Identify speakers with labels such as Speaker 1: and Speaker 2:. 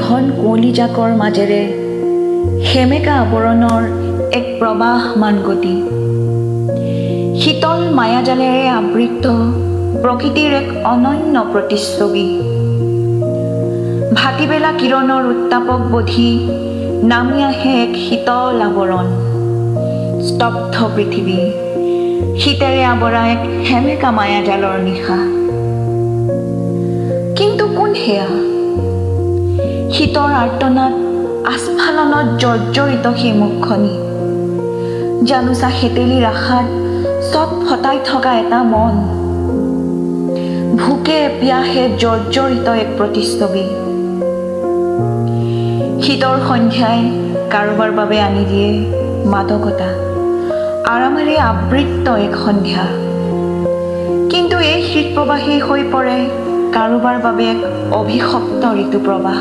Speaker 1: ঘন কুঁৱলীজাকৰ মাজেৰে সেমেকা আৱৰণৰ এক প্ৰবাহমান গতি। শীতল মায়াজালেৰে আবৃত প্ৰকৃতিৰ এক অনন্য প্ৰতিচ্ছবি। ভাটিবেলা কিৰণৰ উত্তাপক বধি নামি আহে এক শীতল আৱৰণ। স্তব্ধ পৃথিৱী, শীতেৰে আৱৰা এক সেমেকা মায়াজালৰ নিশা। কিন্তু কোন সেয়া? শীতৰ আৰ্তনাত আস্ফালনত জৰ্জৰিত সেই মুখখনি, জানোচা সেতেলীৰ আশাত চট ফটাই থকা এটা মন, ভোকে পিয়াহে জৰ্জৰিত এক প্ৰতিচ্ছবি। শীতৰ সন্ধ্যাই কাৰোবাৰ বাবে আনি দিয়ে মাদকতা, আৰামেৰে আবৃত এক সন্ধ্যা। কিন্তু এই শীতপ্ৰবাহী হৈ পৰে কাৰোবাৰ বাবে এক অভিশপ্ত ঋতুপ্ৰবাহ।